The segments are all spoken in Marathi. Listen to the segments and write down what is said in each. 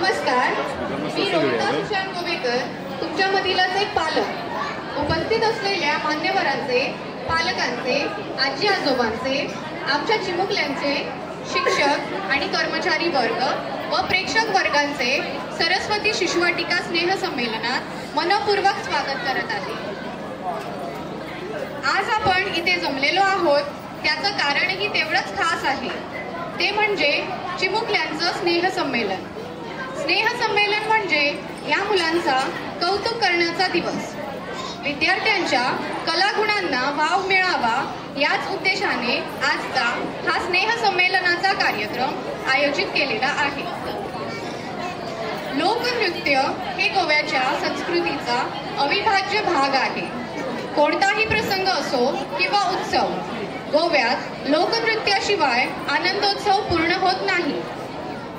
नमस्कार, मी रोहिता सुशांत गोवेकर, तुमच्यामधीलच एक पालक. उपस्थित असलेल्या मान्यवरांचे, पालकांचे, आजी आजोबांचे, आमच्या चिमुकल्यांचे, शिक्षक आणि कर्मचारी वर्ग व प्रेक्षक वर्गांचे सरस्वती शिशुवाटिका स्नेह संमेलनात मनपूर्वक स्वागत करत आहे. आज आपण इथे जमलेलो आहोत त्याचं कारणही तेवढंच खास आहे, ते म्हणजे चिमुकल्यांचं स्नेह संमेलन. स्नेह संमेलन म्हणजे या मुलांचा कौतुक करण्याचा दिवस. विद्यार्थ्यांच्या कलागुणांना वाव मिळावा याच उद्देशाने आजचा हा स्नेह संमेलनाचा कार्यक्रम आयोजित केलेला आहे. लोकनृत्य हे गोव्याच्या संस्कृतीचा अविभाज्य भाग आहे. कोणताही प्रसंग असो किंवा उत्सव, गोव्यात लोकनृत्याशिवाय आनंदोत्सव पूर्ण होत नाही.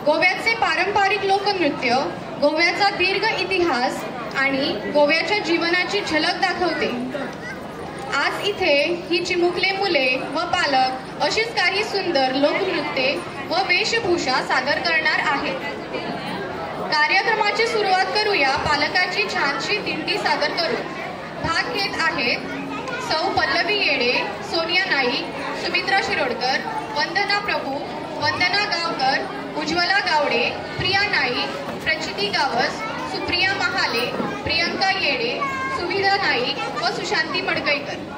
गोव्याचे पारंपरिक लोकनृत्य गोव्याचा दीर्घ इतिहास आणि गोव्याच्या जीवनाची झलक दाखवते. आज इथे ही चिमुकले मुले व पालक अशीच काही सुंदर लोकनृत्ये व वेशभूषा सादर करणार आहेत. कार्यक्रमाची सुरुवात करूया पालकाची छानशी दिंडी सादर करून. भाग घेत आहेत सौ पल्लवी येडे, सोनिया नाईक, सुमित्रा शिरोडकर, वंदना प्रभू, वंदना गावकर, उज्ज्वला गावडे, प्रिया नाईक, प्रचिती गावस, सुप्रिया महाले, प्रियंका येडे, सुविधा नाईक व सुशांती मडकईकर.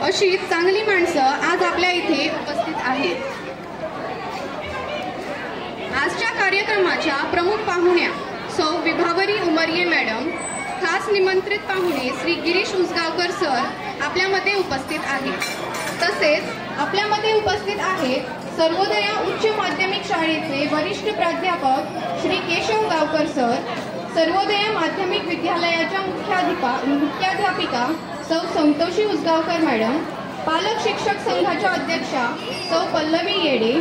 अशी चांगली माणसं आज आपल्या इथे उपस्थित आहेत. आजच्या कार्यक्रमाच्या प्रमुख पाहुण्या सौ विभावरी उमरिये मॅडम, खास निमंत्रित पाहुणे श्री गिरीश उसगावकर सर आपल्यामध्ये उपस्थित आहेत. तसेच आपल्यामध्ये उपस्थित आहेत सर्वोदया उच्च माध्यमिक शाळेचे वरिष्ठ प्राध्यापक श्री केशव गावकर सर, सर्वोदया माध्यमिक विद्यालयाच्या मुख्याध्यापिका सौ संतोषी उसगावकर मॅडम, पालक शिक्षक संघाच्या अध्यक्षा सौ पल्लवी येडे,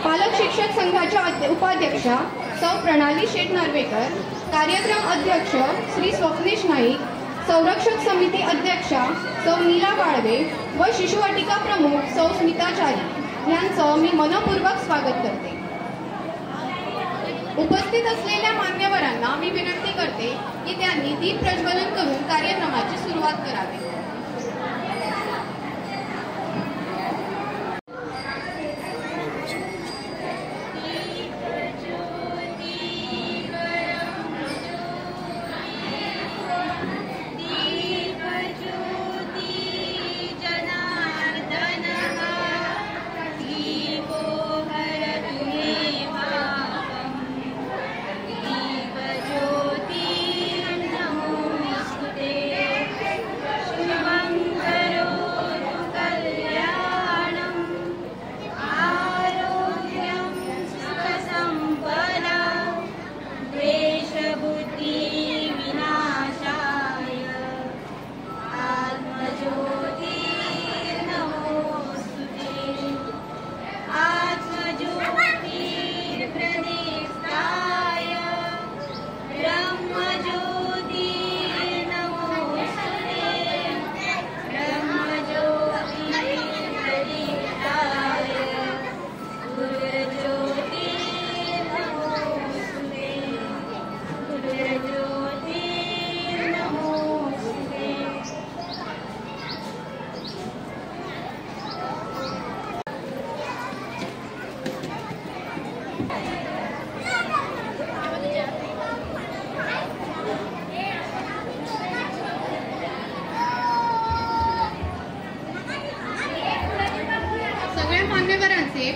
पालक शिक्षक संघाच्या उपाध्यक्षा सौ प्रणाली शेठ नार्वेकर, कार्यक्रम अध्यक्ष श्री स्वप्नेश नाईक, संरक्षक समिती अध्यक्षा सौ नीला वाळवे व शिशुवाटिका प्रमुख सौ स्मिताचारी यांचं मी मनपूर्वक स्वागत करते. उपस्थित असलेल्या मान्यवरांना मी विनंती करते की त्यांनी दीप प्रज्वलन करून कार्यक्रमाची सुरुवात करावी.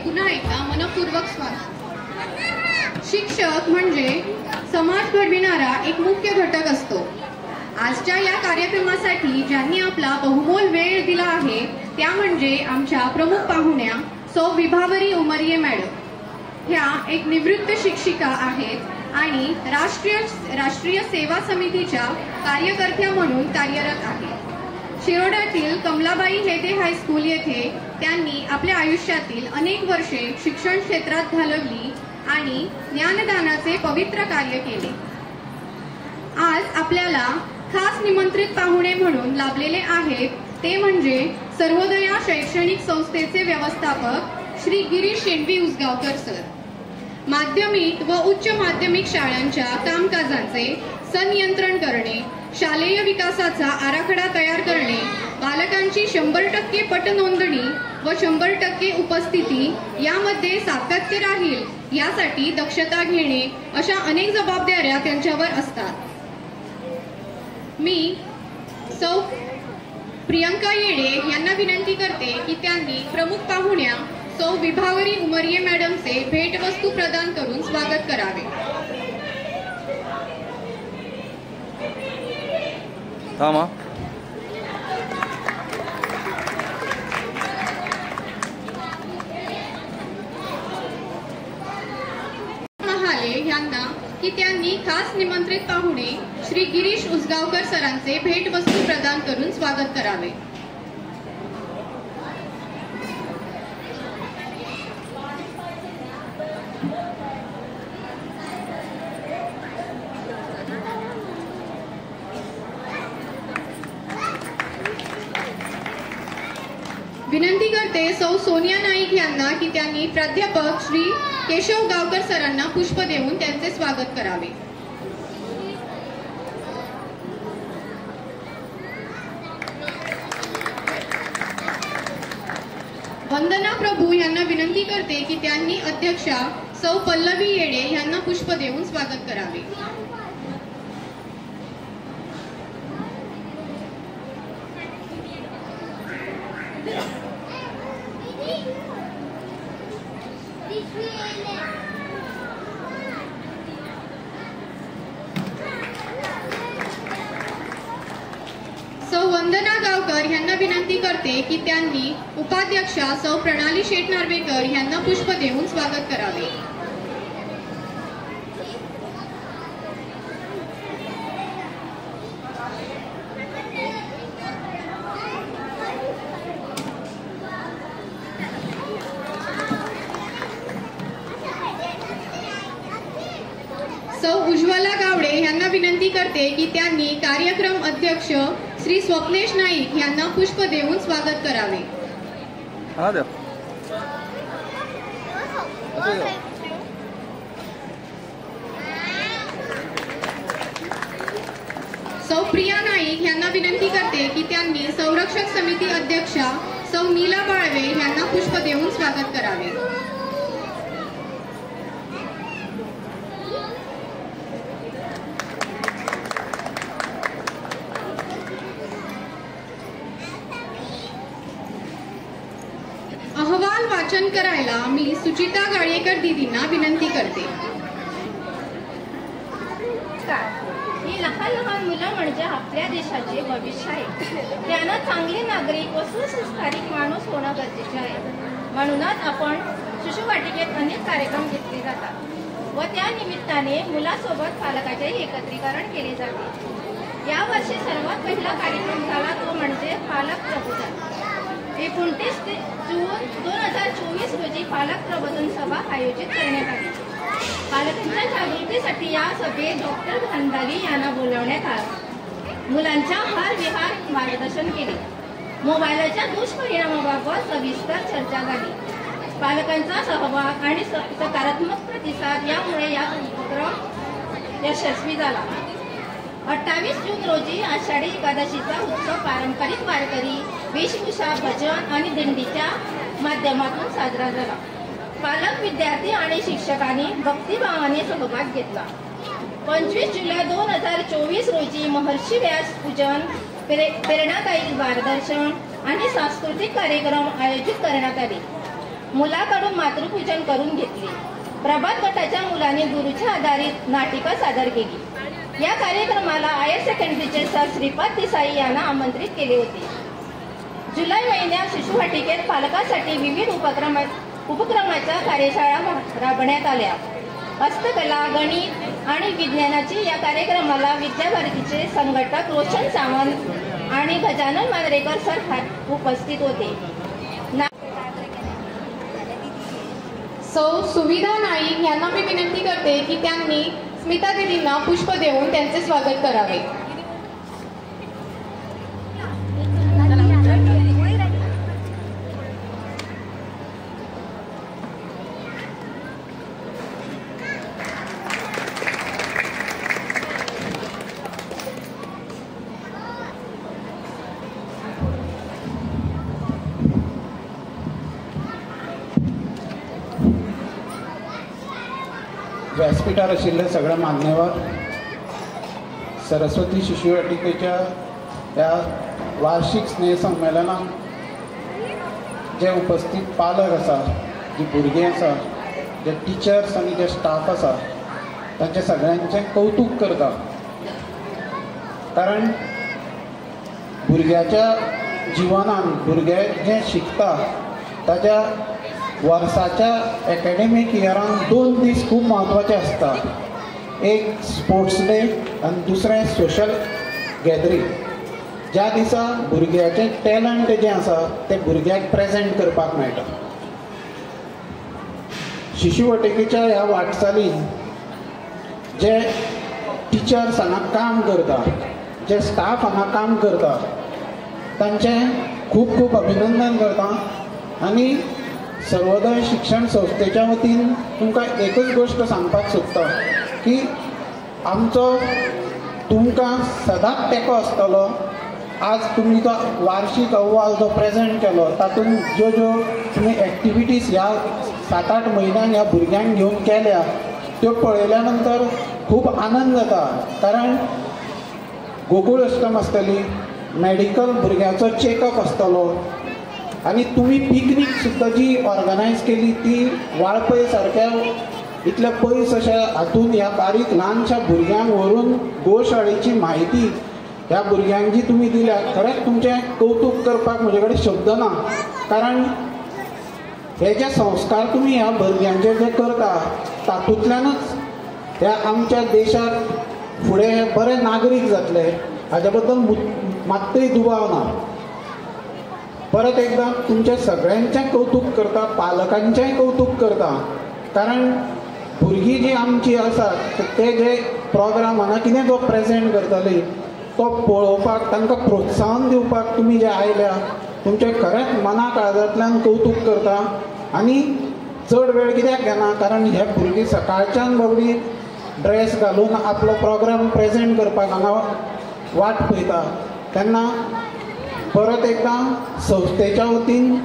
पुन्हा एकदा मनपूर्वक स्वागत. शिक्षक म्हणजे समाज घडविणारा एक मुख्य घटक असतो. आजच्या या कार्यक्रमासाठी ज्यांनी आपला बहुमोल वेळ दिला आहे त्या म्हणजे आमच्या प्रमुख पाहुण्या सौ विभावरी उमरिये मॅडम. ह्या एक निवृत्त शिक्षिका आहेत आणि राष्ट्रीय सेवा समितीच्या कार्यकर्त्या म्हणून कार्यरत आहेत. शिरोड्यातील कमलाबाई हेदे हायस्कूल येथे त्यांनी आपल्या आयुष्यातील अनेक वर्षे शिक्षण क्षेत्रात घालवली आणि ज्ञानदानाचे पवित्र कार्य केले. आज आपल्याला खास निमंत्रित पाहुणे म्हणून लाभलेले आहेत ते म्हणजे सर्वोदया शैक्षणिक संस्थेचे व्यवस्थापक श्री गिरीश शेणवी उसगावकर सर. माध्यमिक व उच्च माध्यमिक शाळांच्या कामकाजांचे संनियंत्रण करणे, शालेय विकासाचा आराखडा तयार करणे, बालकांची 100% पटनोंदणी व 100% उपस्थिती यामध्ये सातत्य राहील यासाठी दक्षता घेणे अशा अनेक जबाबदाऱ्या त्यांच्यावर असतात. मी सौ प्रियंका येडे यांना विनंती करते की त्यांनी प्रमुख पाहुण्या सौ विभावरी उमरिये मॅडमचे भेटवस्तू प्रदान करून स्वागत करावे. महाले यांना की त्यांनी खास निमंत्रित पाहुणे श्री गिरीश उसगावकर सरांचे भेटवस्तू प्रदान करून स्वागत करावे. विनंती करते सौ सोनिया नाईक यांना की त्यांनी प्राध्यापक श्री केशव गावकर सरांना पुष्प देऊन त्यांचे स्वागत करावे. वंदना प्रभू यांना विनंती करते की त्यांनी अध्यक्षा सौ पल्लवी येडे यांना पुष्प देऊन स्वागत करावे. सौ वंदना गावकर यांना विनंती करते की त्यांनी उपाध्यक्षा सौ प्रणाली शेठ नार्वेकर यांना पुष्प देऊन स्वागत करावे. सौ उज्ज्वला गावडे यांना विनंती करते की त्यांनी कार्यक्रम अध्यक्ष श्री स्वप्नेश नाईक यांना पुष्प देऊन स्वागत करावे. सौ प्रिया नाईक यांना विनंती करते की त्यांनी संरक्षक समिती अध्यक्षा सौ नीला बाळवे यांना पुष्प देऊन स्वागत करावे. अहवाल वाचन करायला मी सुचिता गाळेकर दीदींना विनंती करते. ही लहान लहान मुलं म्हणजे आपल्या देशाचे भविष्य आहे. त्यांना चांगले नागरिक व सुसंस्कारित माणूस होणं गरजेचे आहे. म्हणूनच आपण शिशुवाटिकेत अनेक कार्यक्रम घेतले जातात व त्या निमित्ताने मुलासोबत पालकाचे एकत्रीकरण केले जाते. यावर्षी सर्वात पहिला कार्यक्रम झाला तो म्हणजे पालक प्रबोधन. 29 जून 2024 रोजी पालक प्रबोधन सभा आयोजित करण्यात आली. पालकांच्या जागृतीसाठी या सभेत डॉक्टर भांडारी यांना बोलवण्यात आले. मुलांच्या हार मार्गदर्शन केले. मोबाईलच्या दुष्परिणामाबाबत सविस्तर चर्चा झाली. पालकांचा सहभाग आणि सकारात्मक प्रतिसाद यामुळे या उपक्रम यशस्वी झाला. 28 जून रोजी आषाढी एकादशीचा उत्सव पारंपरिक वारकरी वेशभूषा, भजन आणि दिंडीच्या माध्यमातून साजरा झाला. पालक, विद्यार्थी आणि शिक्षकांनी भक्तिभावाने सहभाग घेतला. 25 जुलै 2024 रोजी महर्षी व्यास पूजन, प्रेरणादायी मार्गदर्शन आणि सांस्कृतिक कार्यक्रम आयोजित करण्यात आले. मुलाकडून मातृपूजन करून घेतले. प्रभात गटाच्या मुलांनी गुरुच्या आधारित नाटिका सादर केली. या कार्यक्रमाला आयर सेकंडरीचे सर श्रीपाद देसाई यांना आमंत्रित केले होते. जुलै महिन्यात शिशुवाटिकेत पालकांसाठी विविध उपक्रमाच्या कार्यशाळा राबवण्यात आल्या. हस्तकला, गणित आणि विज्ञानाची या कार्यक्रमाला विद्याभारतीचे संघटक रोशन सावंत आणि गजानन मांजरेकर सर उपस्थित होते. सौ सुविधा नाईक यांना मी विनंती करते की त्यांनी स्मिता दीदींना पुष्प देऊन त्यांचे स्वागत करावे. व्यासपीठार आशिल्ले सगळे मान्यवर, सरस्वती शिशुवाटिकेच्या ह्या वार्षिक स्नेह संमेलनाक जे उपस्थित पालक आसा, जी भुरगीं आसा, जे टिचर्स आनी जे स्टाफ आसा, तांचे सगळ्यांचें कौतुक करता. कारण भुरग्याच्या जिवनान भुरगें जें शिकता ताच्या वर्साच्या एकाडेमीक इयरान 2 दीस खूब म्हत्वाचे आसता. एक स्पोर्ट्स डे आनी दुसरें सोशल गॅदरींग. ज्या दिसा भुरग्याचें टॅलंट जें आसा तें भुरग्याक प्रेजेंट करपाक मेळटा. शिशुवाटिकेच्या ह्या वाटचालीन जे टिचर्स हांगा काम करता, जे स्टाफ हांगा काम करता, तांचें खूब खूब अभिनंदन करता. आनी सर्वोदय शिक्षण संस्थेच्या वतीन तुमकां एकच गोश्ट सांगपाक सोदता की आमचो तुमकां सदांच तेंको आसतलो. आज तुमी तो वार्षिक अहवाल जो प्रेजेंट केलो तातूंत ज्यो ज्यो तुमी एक्टिविटीज ह्या 7-8 म्हयन्यान ह्या भुरग्यांक घेवन केल्या त्यो पळयल्या नंतर खूब आनंद जाता. कारण गोकुळ अष्टम आसतली, मेडिकल भुरग्याचो चेकअप आसतलो, आनी तुमी पिकनीक सुद्दां जी ऑर्गनायज केली ती वाळपय सारक्या इतल्या पयस अशा हातून ह्या बारीक ल्हानशा भुरग्यांक व्हरून गोशाळेची म्हायती ह्या भुरग्यांक जी तुमी दिल्या, खरेंच तुमचें कौतुक करपाक म्हजे कडेन शब्द ना. कारण हे जे संस्कार तुमी ह्या भुरग्यांचे जे करता तातूंतल्यानच ह्या आमच्या देशाक फुडें हे बरे नागरीक जातले हाच्या बद्दल मात्तूय दुबाव ना. परत एकदां तुमच्या सगळ्यांचें कौतुक करता, पालकांचेंय कौतुक करता. कारण भुरगीं जी आमची आसात ते जे प्रोग्राम हांगा कितें जो प्रेजेंट करतली तो पळोवपाक, तांकां प्रोत्साहन दिवपाक तुमी जे आयल्या, तुमचें खरेंच मना काळजांतल्यान कौतुक करता. आनी चड वेळ कित्याक घेना, कारण हे भुरगीं सकाळच्यान बाबडी ड्रेस घालून आपलो प्रोग्राम प्रेजेंट करपाक हांगा वाट पळयता. तेन्ना परत एकदां संस्थेच्या वतीन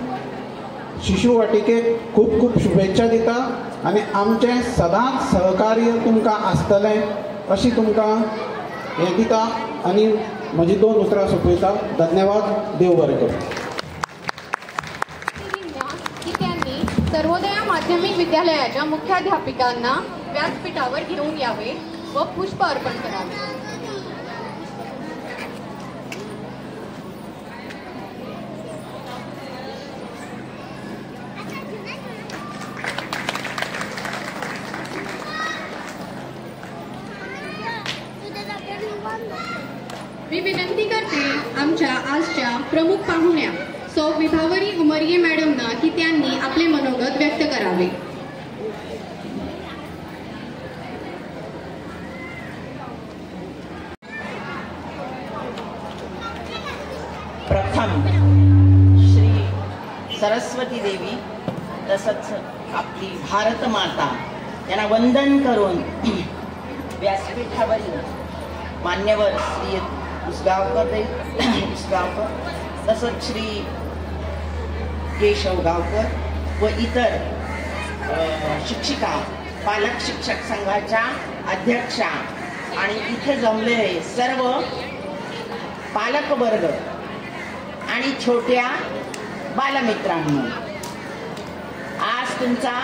शिशुवाटिकेक खूब खूब शुभेच्छा दिता आनी आमचें सदांच सहकार्य तुमकां आसतलें अशी तुमकां हें दिता आनी म्हजी 2 उतरां सोंपयता. धन्यवाद. देव बरें करूं. की त्यांनी सर्वोदय माध्यमिक विद्यालयाच्या मुख्याध्यापिकांना व्यासपीठावर घेऊन यावे व पुष्प अर्पण करावे. मी विनंती करते आमच्या आजच्या प्रमुख पाहुण्या सौ विभावरी उमरिये मॅडमना की त्यांनी आपले मनोगत व्यक्त करावे. प्रथम श्री सरस्वती देवी तसंच आपली भारत माता यांना वंदन करून व्यासपीठावरील मान्यवर श्री उसगावकर तसंच श्री केशव गावकर व इतर शिक्षिका, पालक शिक्षक संघाच्या अध्यक्षा आणि इथे जमलेले सर्व पालक वर्ग आणि छोट्या बालमित्रांनो, आज तुमचा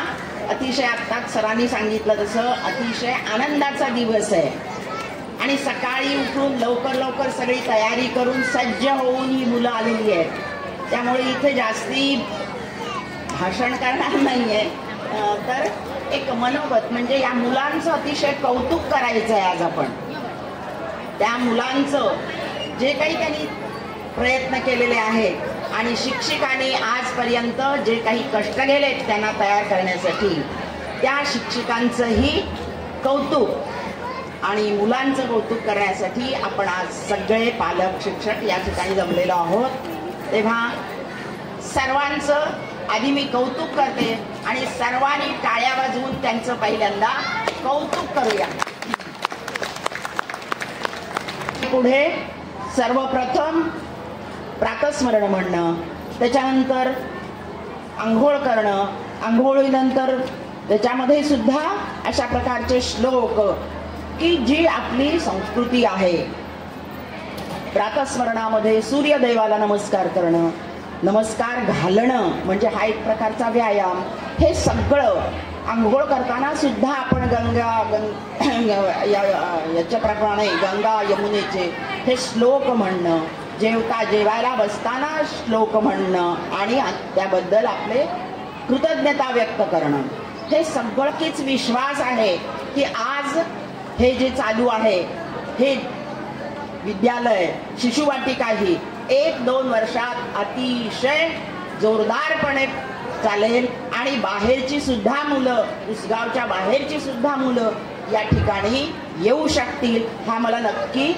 अतिशय आत्ताच सरांनी सांगितलं तसं अतिशय आनंदाचा दिवस आहे आणि सकाळी उठून लवकर सगळी तयारी करून सज्ज होऊन ही मुलं आलेली आहेत. त्यामुळे इथे जास्ती भाषण करणार नाही आहे, तर एक मनोगत म्हणजे या मुलांचं अतिशय कौतुक करायचं आहे. आज आपण त्या मुलांचं जे काही त्यांनी प्रयत्न केलेले आहेत आणि शिक्षकांनी आजपर्यंत जे काही कष्ट केलेत त्यांना तयार करण्यासाठी, त्या शिक्षकांचंही कौतुक आणि मुलांचं कौतुक करण्यासाठी आपण आज सगळे पालक शिक्षक या ठिकाणी जमलेलो आहोत. तेव्हा सर्वांचं आधी मी कौतुक करते आणि सर्वांनी टाळ्या वाजवून त्यांचं पहिल्यांदा कौतुक करूया. पुढे सर्वप्रथम प्रातस्मरण म्हणणं, त्याच्यानंतर आंघोळ करणं, आंघोळीनंतर त्याच्यामध्ये सुद्धा अशा प्रकारचे श्लोक की जी आपली संस्कृती आहे. प्रातस्मरणामध्ये सूर्यदेवाला नमस्कार करणं, नमस्कार घालणं म्हणजे हा एक प्रकारचा व्यायाम. हे सगळं आंघोळ करताना सुद्धा आपण याच्याप्रमाणे गंगा यमुनेचे हे श्लोक म्हणणं, जेवायला बसताना श्लोक म्हणणं आणि त्याबद्दल आपले कृतज्ञता व्यक्त करणं, हे सगळंच विश्वास आहे की आज हे जे चालू आहे हे विद्यालय शिशुवाटिका ही 1-2 वर्षात अतिशय जोरदारपणे चालेल आणि बाहेरची सुद्धा मुलं, उसगावच्या बाहेरची सुद्धा मुलं या ठिकाणी येऊ शकतील, हा मला नक्की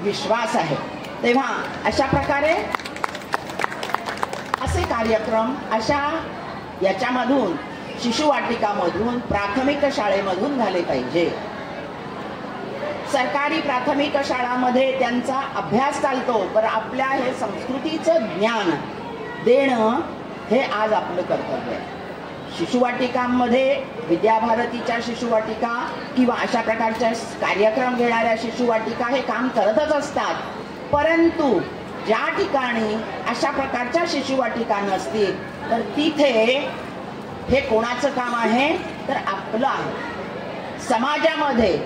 विश्वास आहे. तेव्हा अशा प्रकारे असे कार्यक्रम अशा याच्यामधून शिशुवाटिकामधून प्राथमिक शाळेमधून झाले पाहिजे. सरकारी प्राथमिक शाळांमध्ये त्यांचा अभ्यास चालतो, पण आपल्या हे संस्कृतीचं ज्ञान देणं हे आज आपलं कर्तव्य आहे. शिशुवाटिकांमध्ये विद्याभारतीच्या शिशुवाटिका किंवा अशा प्रकारच्या कार्यक्रम घेणाऱ्या शिशुवाटिका हे काम करतच असतात, परंतु ज्या ठिकाणी अशा प्रकारच्या शिशुवाटिका नसतील तर तिथे हे कोणाचं काम आहे तर आपलं आहे. समाजामध्ये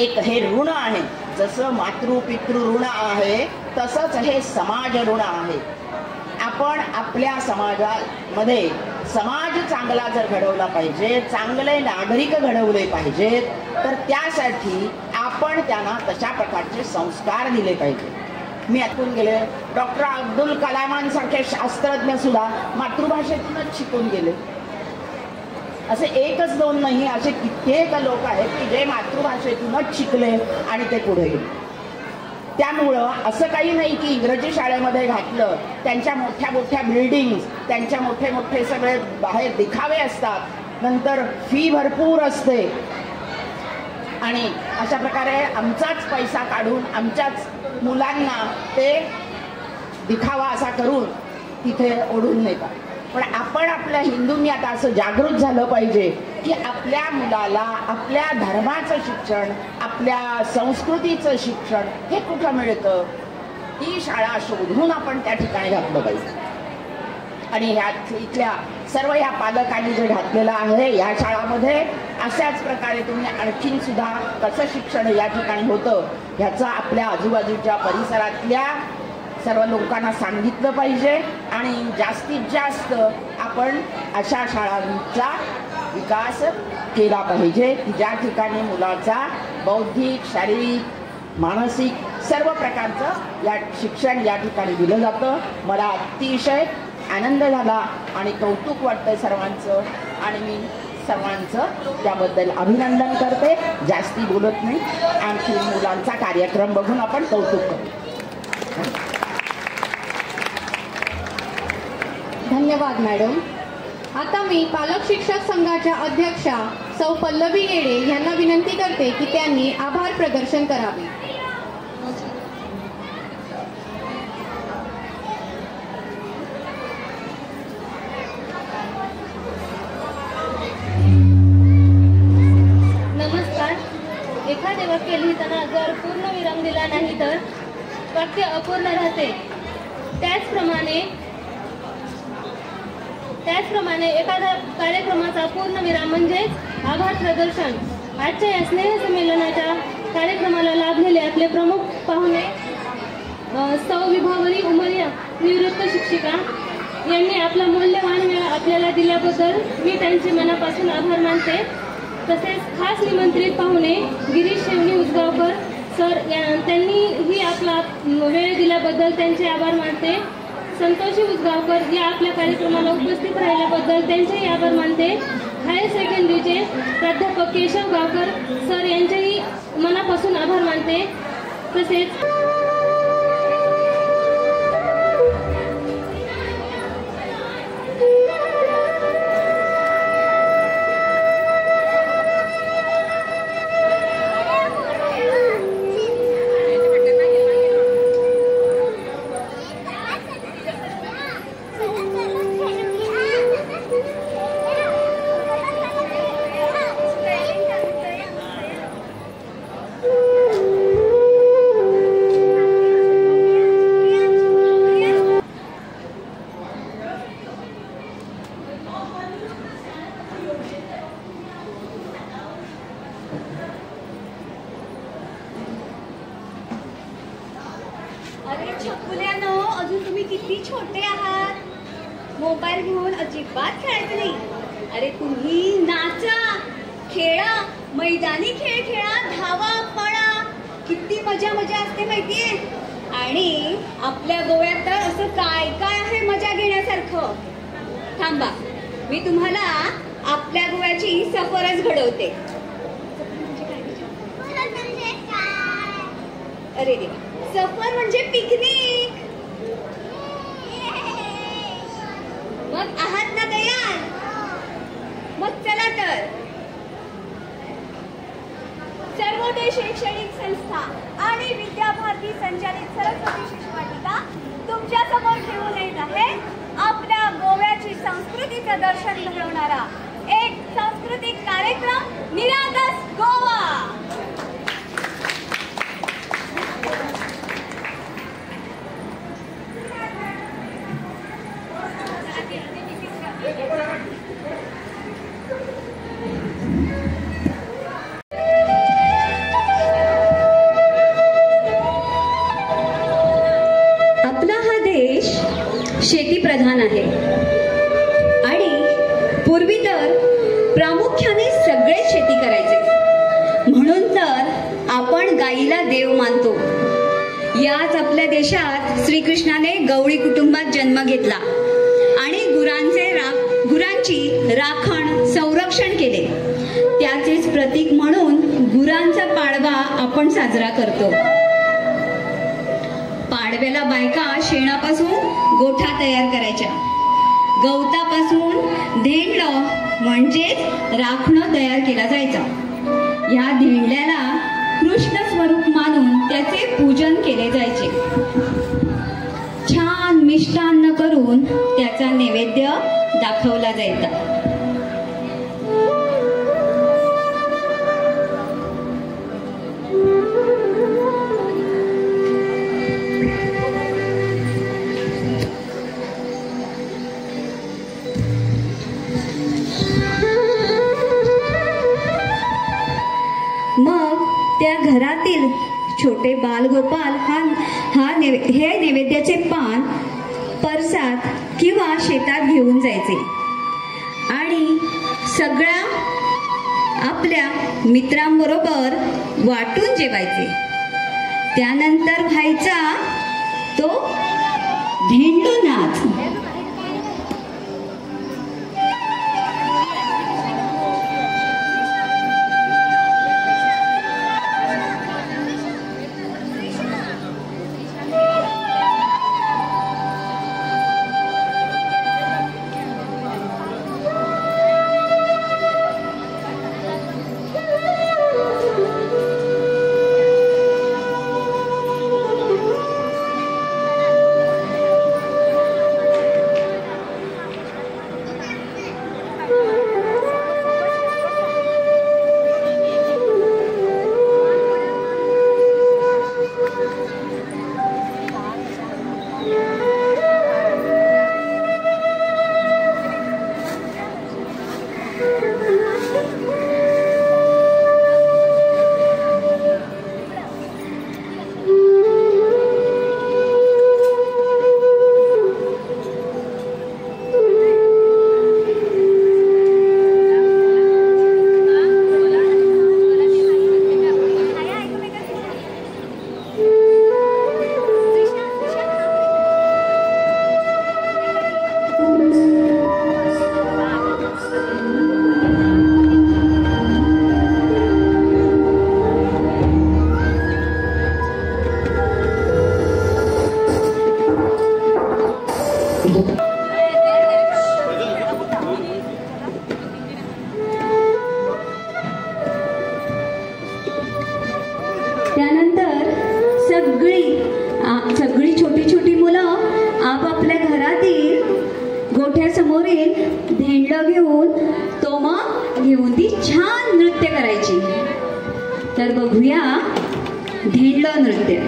एक हे ऋण आहे, जसं मातृपितृ ऋण आहे तसंच हे समाज ऋण आहे. आपण आपल्या समाजामध्ये समाज चांगला जर घडवला पाहिजे, चांगले नागरिक घडवले पाहिजेत, तर त्यासाठी आपण त्यांना तशा प्रकारचे संस्कार दिले पाहिजे. मी ऐकून गेले डॉक्टर अब्दुल कलामांसारखे शास्त्रज्ञ सुद्धा मातृभाषेतूनच शिकून गेले. असे 1-2 नाही, असे कित्येक लोक आहेत की जे मातृभाषेतूनच शिकले आणि ते पुढे गेले. त्यामुळं असं काही नाही की इंग्रजी शाळेमध्ये घातलं, त्यांच्या मोठ्या मोठ्या बिल्डिंग, त्यांच्या मोठे मोठे सगळे बाहेर दिखावे असतात, नंतर फी भरपूर असते आणि अशा प्रकारे आमचाच पैसा काढून आमच्याच मुलांना ते दिखावा असा करून तिथे ओढून नेतात. पण आपण आपल्या हिंदूंनी आता असं जागृत झालं पाहिजे की आपल्या मुलाला आपल्या धर्माचं शिक्षण, आपल्या संस्कृतीचं शिक्षण हे कुठं मिळतं, ही शाळा शोधून आपण त्या ठिकाणी घातलं पाहिजे. आणि इथल्या सर्व या पालकांनी जे घातलेलं आहे या शाळामध्ये अशाच प्रकारे तुम्ही आणखीन सुद्धा कसं शिक्षण या ठिकाणी होतं ह्याचा आपल्या आजूबाजूच्या परिसरातल्या सर्व लोकांना सांगितलं पाहिजे आणि जास्तीत जास्त आपण अशा शाळांचा विकास केला पाहिजे की ज्या ठिकाणी मुलाचा बौद्धिक, शारीरिक, मानसिक सर्व प्रकारचं या शिक्षण या ठिकाणी दिलं जातं. मला अतिशय आनंद झाला आणि कौतुक वाटतंय सर्वांचं आणि मी सर्वांचं त्याबद्दल अभिनंदन करते. जास्ती बोलत नाही, आणखी मुलांचा कार्यक्रम बघून आपण कौतुक करू. धन्यवाद मॅडम. आता मी पालक शिक्षक संघाच्या अध्यक्षा सौ पल्लवी येडे यांना विनंती करते की त्यांनी आभार प्रदर्शन करावे. नमस्कार. एखादे वाक्य लिहिताना जर पूर्ण विराम दिला नाही तर वाक्य अपूर्ण राहते. त्याचप्रमाणे एखाद्या कार्यक्रमाचा पूर्ण विराम म्हणजेच आभार प्रदर्शन. आजच्या या स्नेहसंमेलनाच्या कार्यक्रमाला लाभलेले आपले प्रमुख पाहुणे सौ विभावरी उमरिया निवृत्त शिक्षिका यांनी आपला मूल्यवान वेळ आपल्याला दिल्याबद्दल मी त्यांचे मनापासून आभार मानते. तसेच खास निमंत्रित पाहुणे गिरीश शेवणी उसगावकर सर त्यांनीही आपला वेळ दिल्याबद्दल त्यांचे आभार मानते. संतोषी उसगावकर या आपल्या कार्यक्रमाला उपस्थित राहिल्याबद्दल त्यांचेही आभार मानते. हायर सेकंडरीचे प्राध्यापक केशव गावकर सर यांचेही मनापासून आभार मानते. तसेच अरे छकुल्यानो, अजून तुम्ही किती छोटे आहात. मोबाईल घेऊन अजिबात खेळायचं नाही. अरे तुम्ही नाचा, खेळा, मैदानी खेळ खेळा, धावा, पळा. किती मजा मजा असते माहितीये. आणि आपल्या गोव्यात तर असं काय काय आहे मजा घेण्यासारखं. थांबा, मी तुम्हाला आपल्या गोव्याची सफरच घडवते. अरे देवा, सफर म्हणजे पिकनिक. मग आहात ना तयार? मग चला तर. सर्वोदय शैक्षणिक संस्था आणि विद्याभारती संचालित सरस्वती शिशु वाटिका तुमच्या समोर ठेवून येत आहे आपल्या गोव्याची संस्कृतीचं दर्शन घडवणारा एक सांस्कृतिक कार्यक्रम, निरागस गोवा. शेतीप्रधान आहे आणि पूर्वी तर प्रामुख्याने सगळेच शेती करायचे. म्हणून तर आपण गाईला देव मानतो. याच आपल्या देशात श्रीकृष्णाने गवळी कुटुंबात जन्म घेतला आणि गुरांची राखण संरक्षण केले. त्याचेच प्रतीक म्हणून गुरांचा पाडवा आपण साजरा करतो. पाडव्याला बायका शेणापासून गोठा तयार करायच्या. गवतापासून धेंडलं म्हणजेच राखणं तयार केला जायचा. या धेंडल्याला कृष्ण स्वरूप मानून त्याचे पूजन केले जायचे. छान मिष्टान्न करून त्याचा नैवेद्य दाखवला जायचा. त्या घरातील छोटे बालगोपाल हे नैवेद्याचे पान परसात किंवा शेतात घेऊन जायचे आणि सगळ्या आपल्या मित्रांबरोबर वाटून जेवायचे. त्यानंतर व्हायचा तो धेंडलो नाच. त्यानंतर सगळी छोटी छोटी मुलं आपापल्या घरातील गोठ्यासमोरील धेंडलं घेऊन तोमक घेऊन ती छान नृत्य करायची. तर बघूया धेंडलं नृत्य.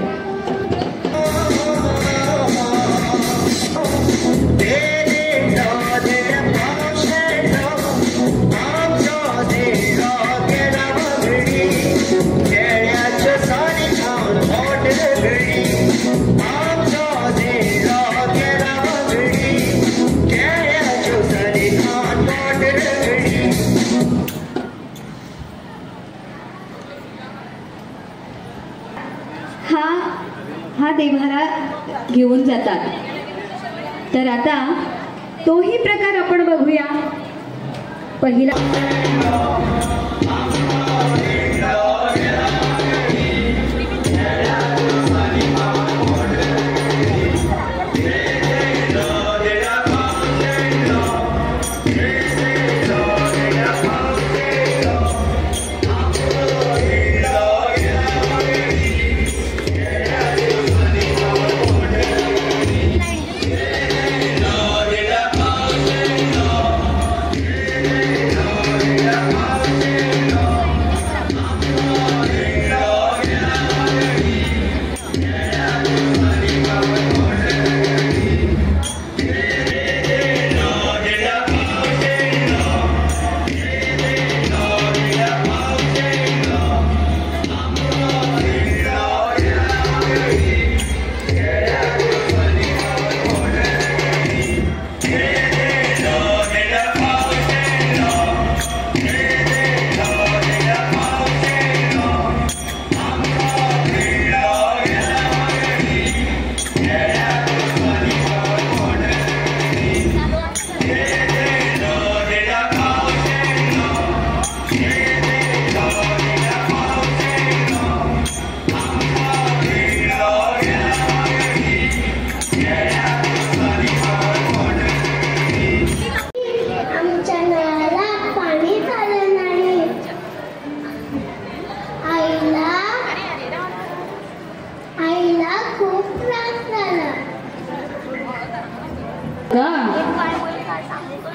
Oh घेऊन जातात. तर आता तोही प्रकार आपण बघूया. पहिला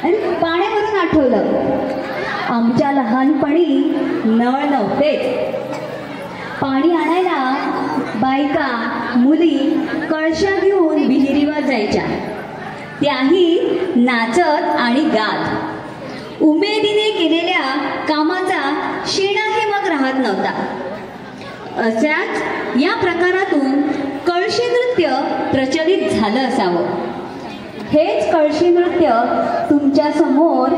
आणि पाण्यावरून आठवलं, आमच्या लहानपणी नळ नव्हते. पाणी आणायला बायका मुली कळशा घेऊन विहिरीवर जायच्या, त्याही नाचत आणि गात. उमेदीने केलेल्या कामाचा शिणाही मग राहत नव्हता. अशाच या प्रकारातून कळशी नृत्य प्रचलित झालं असावं. हेच कळशी नृत्य तुमच्या समोर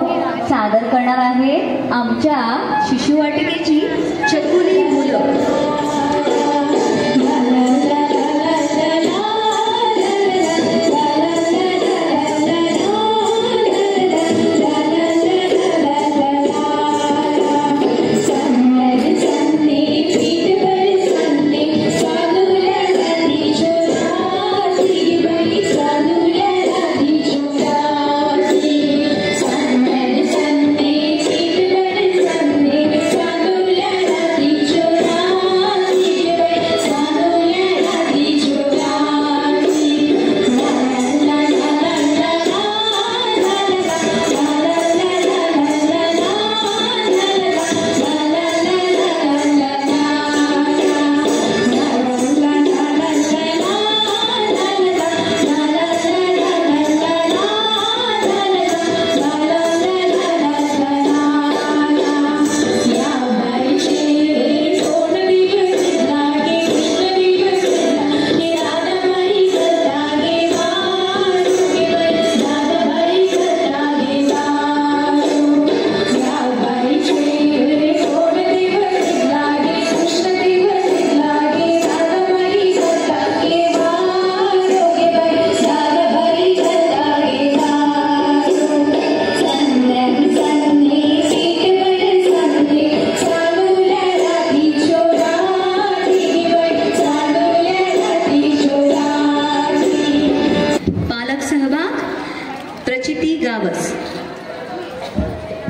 सादर करणार आहे आमच्या शिशुवाटिकेची चकुली मुलं.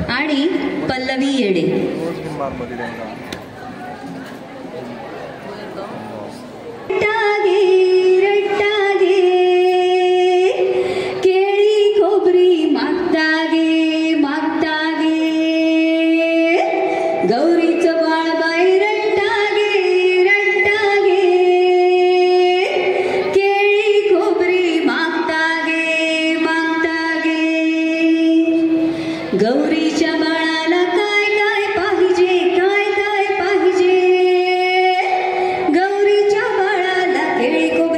आणि पल्लवी येडे. केळी खोबरी मागता गे गौरीचं बाळ बाई रट्टा गे केळी खोबरी मागता गे गौरीच्या बाळाला काय पाहिजे गौरीच्या बाळाला केळी खोबरी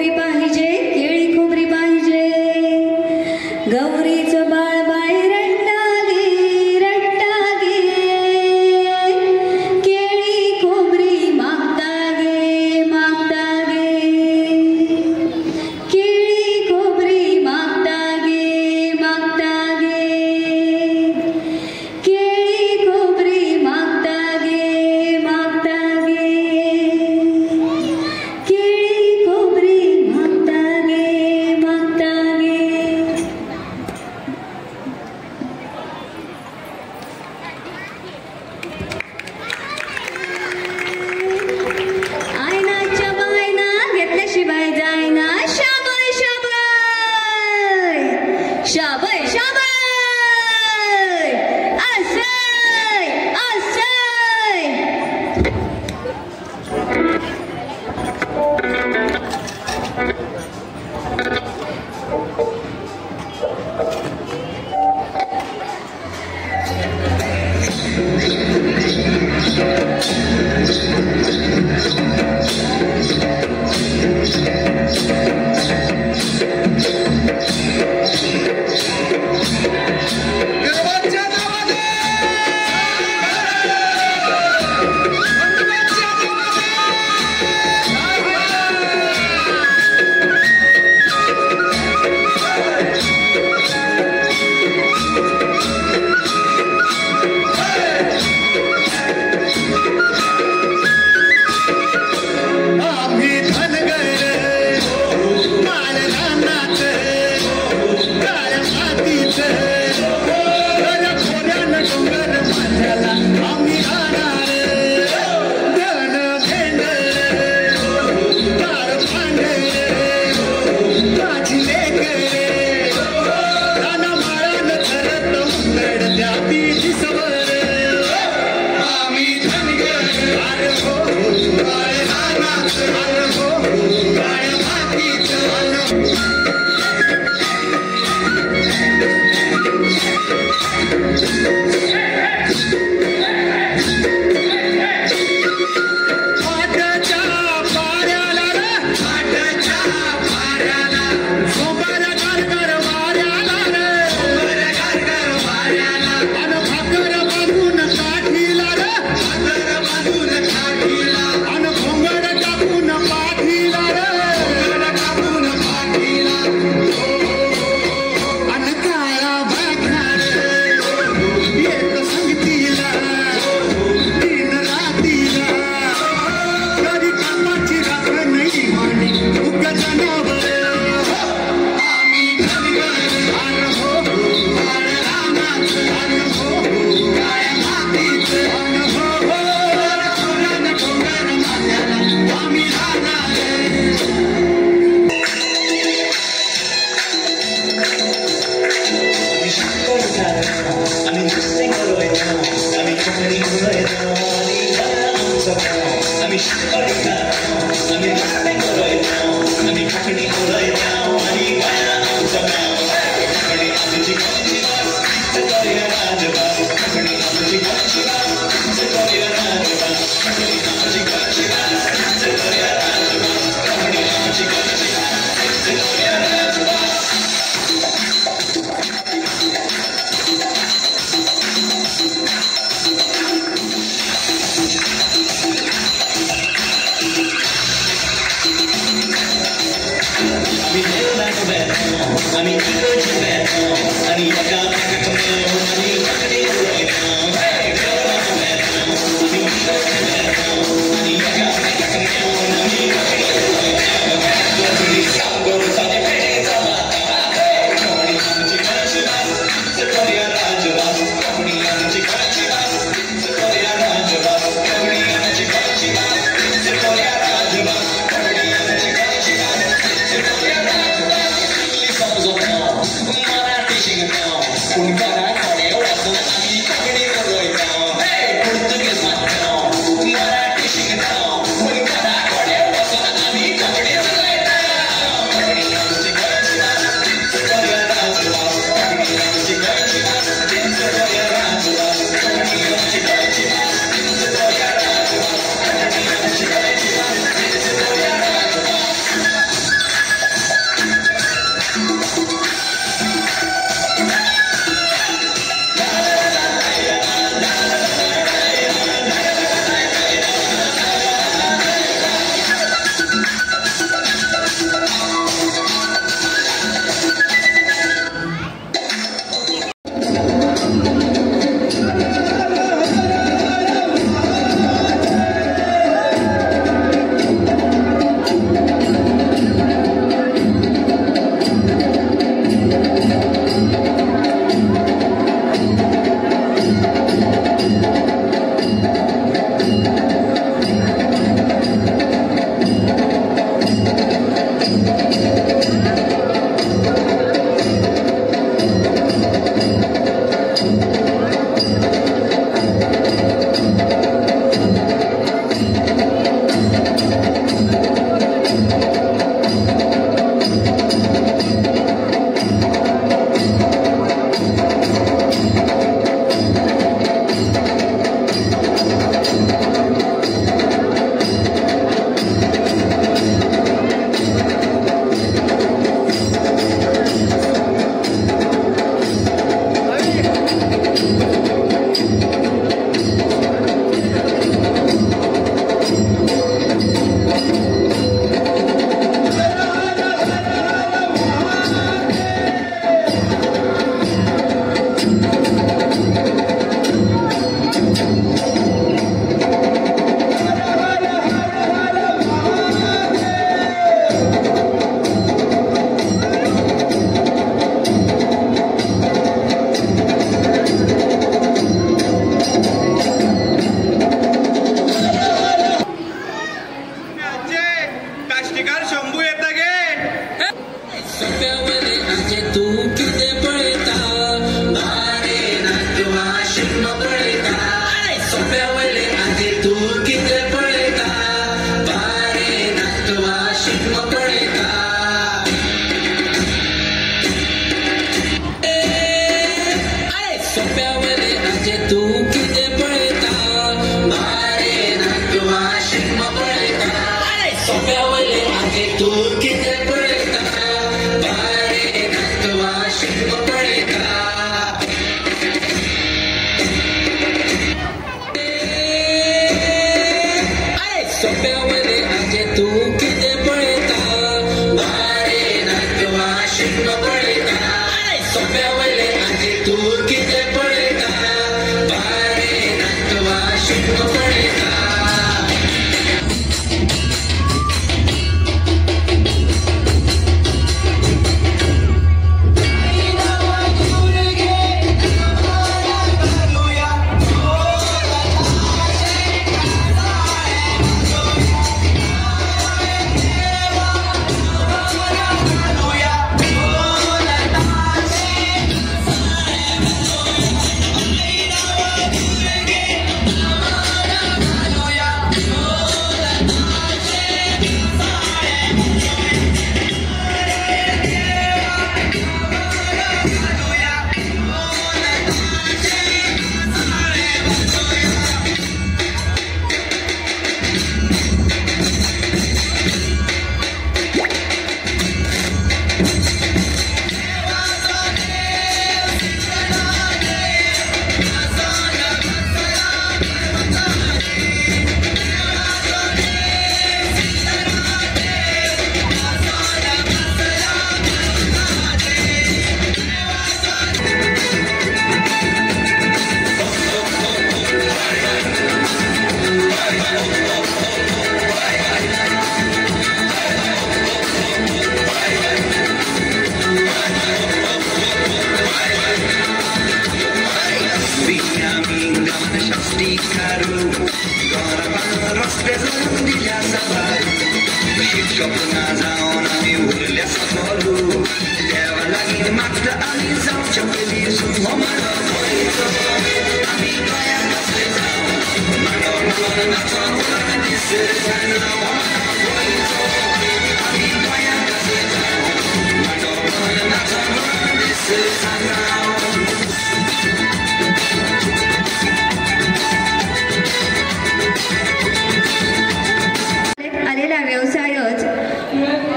आलेला व्यवसायच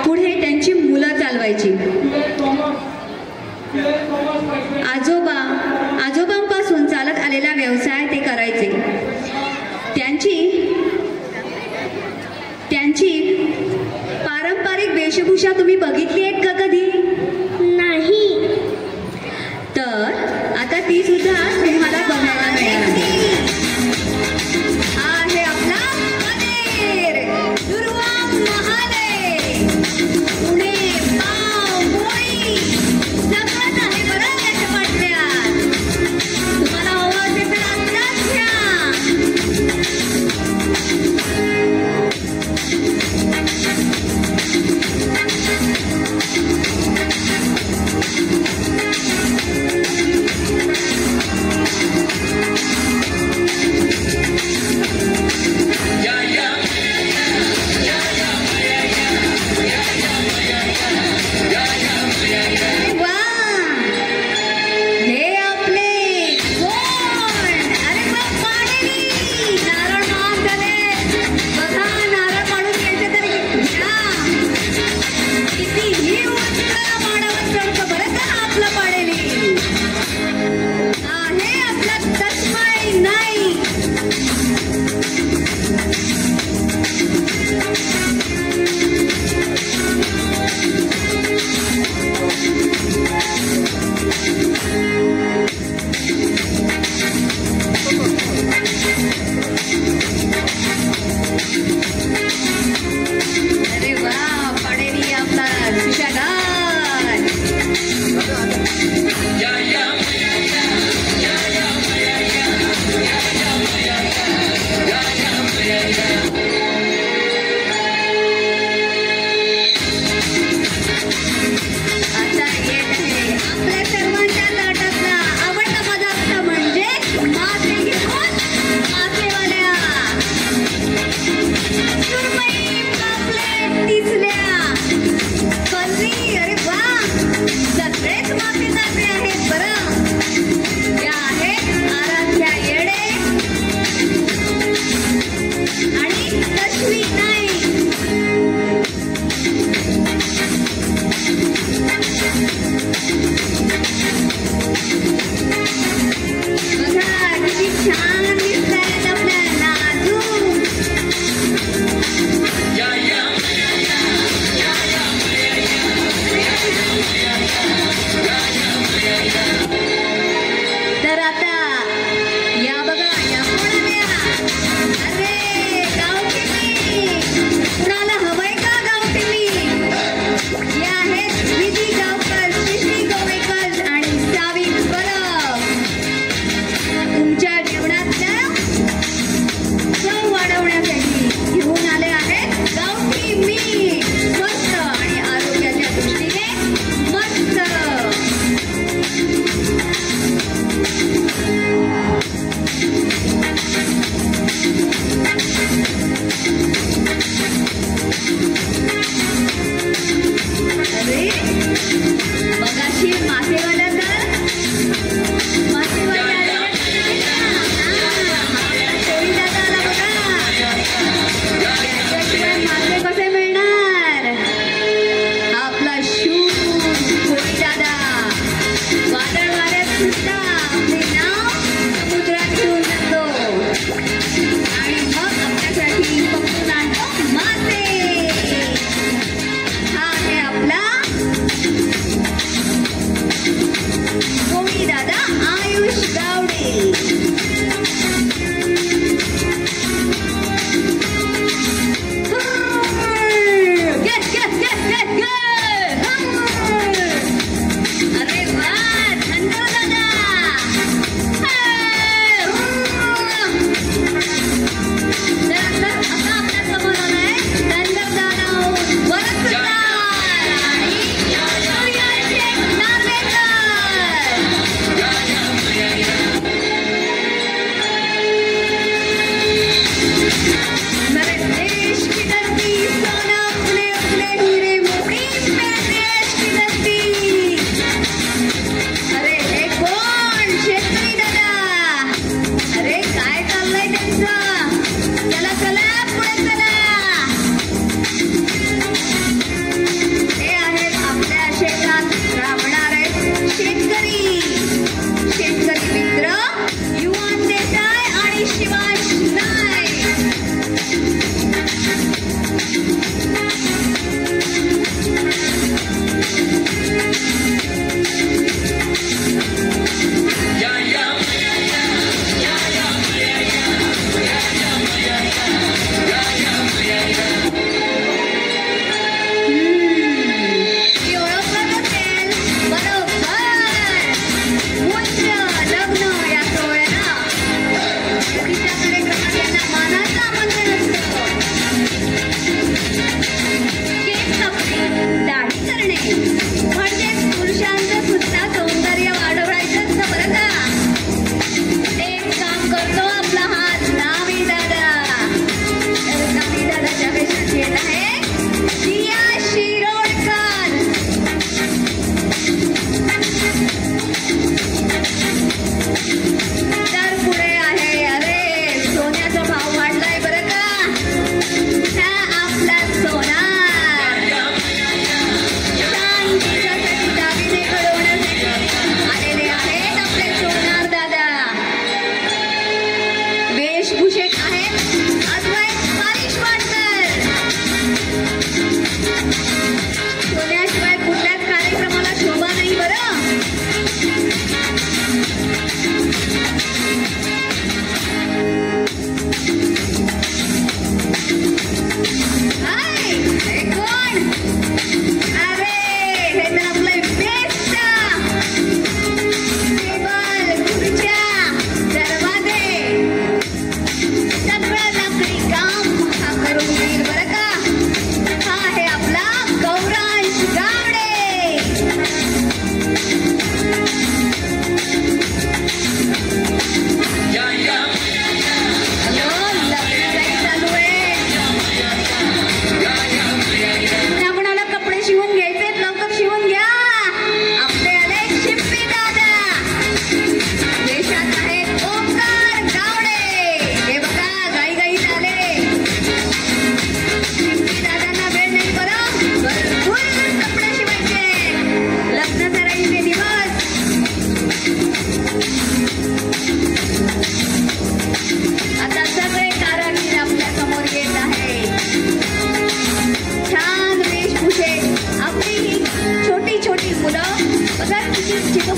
पुढे त्यांची मुलं चालवायची. आजोबांपासून चालत आलेला व्यवसाय ते करायचे. त्यांची पारंपरिक वेशभूषा तुम्ही बघितली आहेत का कधी? नाही. तर आता ती सुद्धा तुम्हाला बघायला मिळणार आहे. हा आहे आपला पनेर, दुर्वा महाले, पुणे पाव पोळी सगळंच आहे बरं त्याच्या पटऱ्यात. तुम्हाला हवं असेल तर आत्ताच घ्या.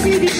ABCD